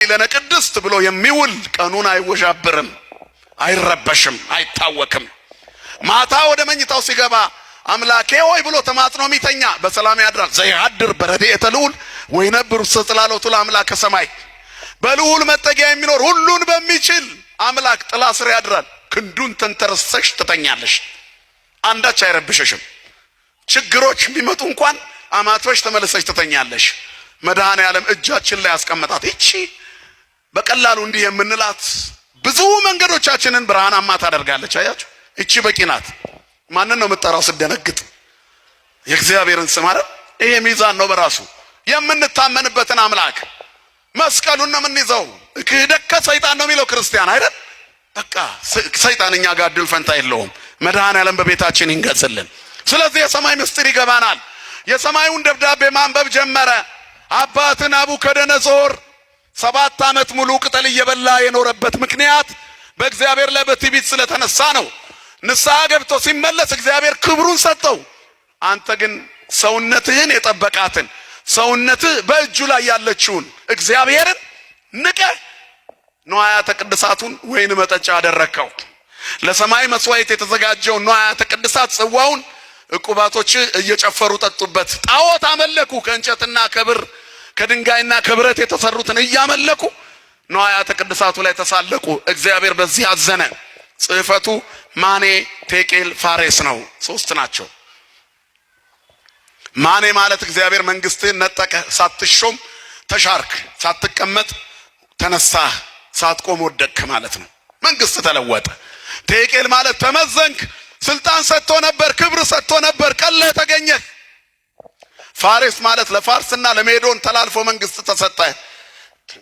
ለነ ቅድስት ብሎ የሚውል ቀኑን አይወዣብርም፣ አይረበሽም፣ አይታወክም። ማታ ወደ መኝታው ሲገባ አምላኬ ሆይ ብሎ ተማጽኖ ሚተኛ በሰላም ያድራል። ዘያድር በረድኤተ ልዑል ወይነብር ውስተ ጽላሎቱ ለአምላከ ሰማይ። በልዑል መጠጊያ የሚኖር ሁሉን በሚችል አምላክ ጥላ ስር ያድራል። ክንዱን ተንተርሰሽ ትተኛለሽ፣ አንዳች አይረብሽሽም። ችግሮች ቢመጡ እንኳን አማትበሽ ተመለሰሽ ትተኛለሽ። መድኃኔ ዓለም እጃችን ላይ ያስቀመጣት ይቺ በቀላሉ እንዲህ የምንላት ብዙ መንገዶቻችንን ብርሃናማ ታደርጋለች። አያችሁ፣ ይቺ በቂ ናት። ማንን ነው የምትጠራው ስትደነግጥ? የእግዚአብሔርን ስም አይደል? ይሄ ሚዛን ነው በራሱ። የምንታመንበትን አምላክ መስቀሉን ነው የምንይዘው። ክህደከ ሰይጣን ነው የሚለው ክርስቲያን አይደል? በቃ ሰይጣን እኛ ጋር ድል ፈንታ የለውም። መድኃኔ ዓለም በቤታችን ይንገስልን። ስለዚህ የሰማይ ምስጢር ይገባናል። የሰማዩን ደብዳቤ ማንበብ ጀመረ። አባት ናቡከደነጾር 7 ዓመት ሙሉ ቅጠል እየበላ የኖረበት ምክንያት በእግዚአብሔር ላይ በትዕቢት ስለተነሳ ነው። ንስሐ ገብቶ ሲመለስ እግዚአብሔር ክብሩን ሰጠው። አንተ ግን ሰውነትህን የጠበቃትን ሰውነትህ በእጁ ላይ ያለችውን እግዚአብሔርን ንቀህ ንዋያተ ቅድሳቱን ወይን መጠጫ አደረከው። ለሰማይ መስዋዕት የተዘጋጀው ንዋያተ ቅድሳት ጽዋውን ዕቁባቶች እየጨፈሩ ጠጡበት። ጣዖት አመለኩ። ከእንጨትና ከብር ከድንጋይና ከብረት የተሰሩትን እያመለኩ ንዋያተ ቅድሳቱ ላይ ተሳለቁ። እግዚአብሔር በዚህ አዘነ። ጽሕፈቱ ማኔ፣ ቴቄል፣ ፋሬስ ነው። 3 ናቸው። ማኔ ማለት እግዚአብሔር መንግስትህን ነጠቀ፣ ሳትሾም ተሻርክ፣ ሳትቀመጥ ተነሳህ፣ ሳትቆም ወደቅክ ማለት ነው። መንግስት ተለወጠ። ቴቄል ማለት ተመዘንክ፣ ስልጣን ሰጥቶ ነበር፣ ክብር ሰጥቶ ነበር፣ ቀለህ ተገኘህ። ፋሬስ ማለት ለፋርስና ለሜዶን ተላልፎ መንግስት ተሰጠ።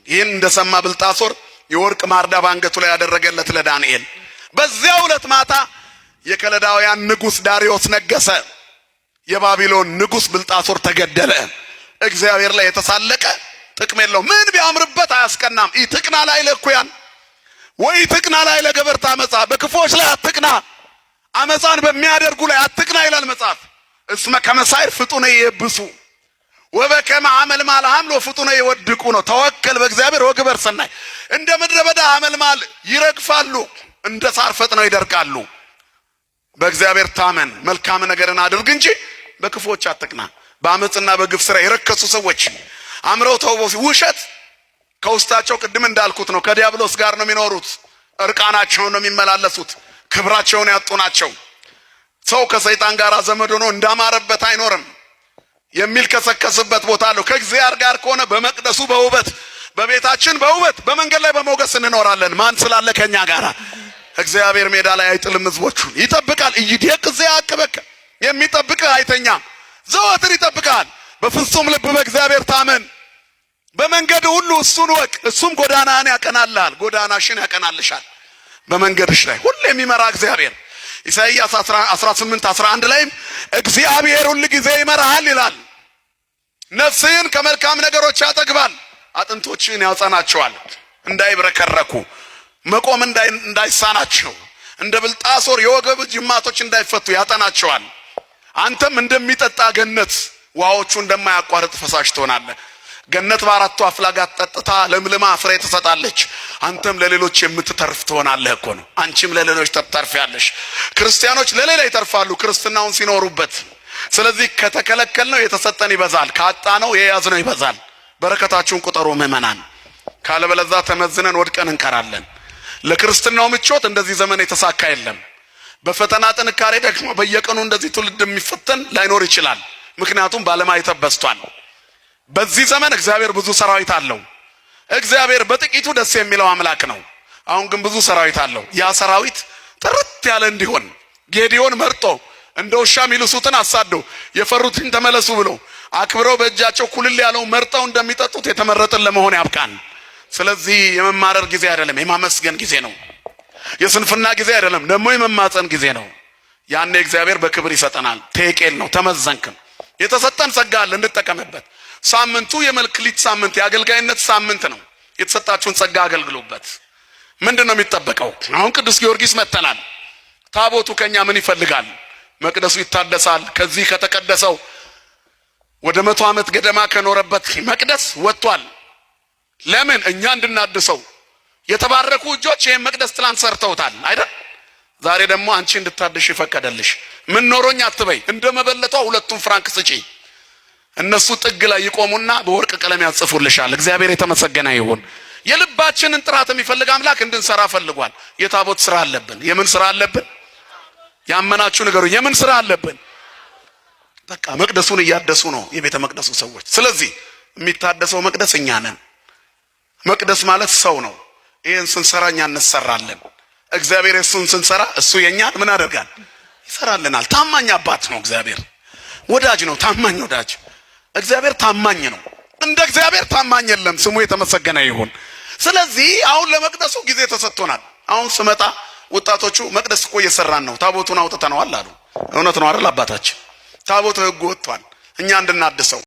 ይህን እንደሰማ ብልጣሶር የወርቅ ማርዳ ባንገቱ ላይ ያደረገለት ለዳንኤል። በዚያው ዕለት ማታ የከለዳውያን ንጉስ ዳሪዮስ ነገሰ። የባቢሎን ንጉስ ብልጣሶር ተገደለ። እግዚአብሔር ላይ የተሳለቀ ጥቅም የለው። ምን ቢያምርበት አያስቀናም። ኢትቅና ላይ ለኩያን ወይ ኢትቅና ላይ ለገበርታ አመጻ፣ በክፎች ላይ አትቅና፣ አመጻን በሚያደርጉ ላይ አትቅና ይላል መጽሐፍ። እስመ ከመሳይር ፍጡነ ይብሱ ወበከመ አመልማል ሐምሎ ፍጡነ ይወድቁ ነው። ተወከል በእግዚአብሔር ወግበር ሰናይ። እንደ ምድረ በዳ አመልማል ይረግፋሉ፣ እንደ ሳር ፈጥነው ይደርቃሉ። በእግዚአብሔር ታመን፣ መልካም ነገርን አድርግ እንጂ በክፎች አትቅና። በአመጽና በግፍ ስራ የረከሱ ሰዎች አምረው ተውበው ውሸት ከውስጣቸው ቅድም እንዳልኩት ነው። ከዲያብሎስ ጋር ነው የሚኖሩት። እርቃናቸውን ነው የሚመላለሱት። ክብራቸውን ያጡ ናቸው። ሰው ከሰይጣን ጋር ዘመድ ሆኖ እንዳማረበት አይኖርም። የሚል ከሰከስበት ቦታ አለው። ከእግዚአብሔር ጋር ከሆነ በመቅደሱ በውበት፣ በቤታችን በውበት፣ በመንገድ ላይ በሞገስ እንኖራለን። ማን ስላለ ከኛ ጋር? እግዚአብሔር ሜዳ ላይ አይጥልም፣ ህዝቦቹን ይጠብቃል። እይዲቅ ዘያቅበከ የሚጠብቅህ አይተኛም፣ ዘወትር ይጠብቃል። በፍጹም ልብ በእግዚአብሔር ታመን፣ በመንገድ ሁሉ እሱን ወቅ፣ እሱም ጎዳናህን ያቀናልሃል፣ ጎዳናሽን ያቀናልሻል። በመንገድሽ ላይ ሁሉ የሚመራ እግዚአብሔር። ኢሳይያስ 18:11 ላይም እግዚአብሔር ሁሉ ጊዜ ይመራሃል ይላል። ነፍስህን ከመልካም ነገሮች ያጠግባል፣ አጥንቶችን ያጸናቸዋል፣ እንዳይብረከረኩ መቆም እንዳይሳናቸው፣ እንደ ብልጣሶር የወገብ ጅማቶች እንዳይፈቱ ያጠናቸዋል። አንተም እንደሚጠጣ ገነት ውሃዎቹ እንደማያቋርጥ ፈሳሽ ትሆናለህ። ገነት በአራቱ አፍላጋት ጠጥታ ለምልማ ፍሬ ትሰጣለች። አንተም ለሌሎች የምትተርፍ ትሆናለህ እኮ ነው። አንቺም ለሌሎች ትተርፊያለሽ። ክርስቲያኖች ለሌላ ይተርፋሉ ክርስትናውን ሲኖሩበት። ስለዚህ ከተከለከልነው የተሰጠን ይበዛል፣ ካጣነው የያዝነው ይበዛል። በረከታችሁን ቁጠሩ ምእመናን፣ ካለበለዚያ ተመዝነን ወድቀን እንቀራለን። ለክርስትናው ምቾት እንደዚህ ዘመን የተሳካ የለም። በፈተና ጥንካሬ ደግሞ በየቀኑ እንደዚህ ትውልድ የሚፈተን ላይኖር ይችላል። ምክንያቱም ባለማይተብ በዝቷል። በዚህ ዘመን እግዚአብሔር ብዙ ሰራዊት አለው። እግዚአብሔር በጥቂቱ ደስ የሚለው አምላክ ነው። አሁን ግን ብዙ ሰራዊት አለው። ያ ሰራዊት ጥርት ያለ እንዲሆን ጌዲዮን መርጦ እንደ ውሻ የሚልሱትን አሳደው የፈሩትን ተመለሱ ብሎ አክብረው በእጃቸው ኩልል ያለው መርጠው እንደሚጠጡት የተመረጠን ለመሆን ያብቃን። ስለዚህ የመማረር ጊዜ አይደለም፣ የማመስገን ጊዜ ነው። የስንፍና ጊዜ አይደለም፣ ደግሞ የመማፀን ጊዜ ነው። ያኔ እግዚአብሔር በክብር ይሰጠናል። ቴቄል ነው፣ ተመዘንክም። የተሰጠን ጸጋ አለ፣ እንጠቀምበት። ሳምንቱ የመልክሊት ሳምንት የአገልጋይነት ሳምንት ነው። የተሰጣችሁን ጸጋ አገልግሉበት። ምንድነው የሚጠበቀው? አሁን ቅዱስ ጊዮርጊስ መተናል። ታቦቱ ከኛ ምን ይፈልጋል? መቅደሱ ይታደሳል። ከዚህ ከተቀደሰው ወደ 100 ዓመት ገደማ ከኖረበት መቅደስ ወጥቷል። ለምን እኛ እንድናድሰው የተባረኩ እጆች ይሄን መቅደስ ትላንት ሰርተውታል አይደል? ዛሬ ደግሞ አንቺ እንድታድሽ ይፈቀደልሽ። ምን ኖሮኝ አትበይ። እንደመበለቷ ሁለቱም ፍራንክ ስጪ። እነሱ ጥግ ላይ ይቆሙና በወርቅ ቀለም ያጽፉልሻል። እግዚአብሔር የተመሰገነ ይሁን። የልባችንን ጥራት የሚፈልግ አምላክ እንድንሰራ ፈልጓል። የታቦት ስራ አለብን። የምን ስራ አለብን? ያመናችሁ ነገሩ የምን ስራ አለብን? በቃ መቅደሱን እያደሱ ነው የቤተ መቅደሱ ሰዎች። ስለዚህ የሚታደሰው መቅደስ እኛ ነን። መቅደስ ማለት ሰው ነው። ይሄን ስንሰራ እኛ እንሰራለን። እግዚአብሔር እሱን ስንሰራ እሱ የኛን ምን አደርጋል? ይሰራልናል። ታማኝ አባት ነው እግዚአብሔር። ወዳጅ ነው፣ ታማኝ ወዳጅ። እግዚአብሔር ታማኝ ነው። እንደ እግዚአብሔር ታማኝ የለም። ስሙ የተመሰገነ ይሁን። ስለዚህ አሁን ለመቅደሱ ጊዜ ተሰጥቶናል። አሁን ስመጣ ወጣቶቹ መቅደስ እኮ እየሰራን ነው፣ ታቦቱን አውጥተነዋል አሉ። እውነት ነው አይደል አባታችን? ታቦቱ ሕጉ ወጥቷል፣ እኛ እንድናድሰው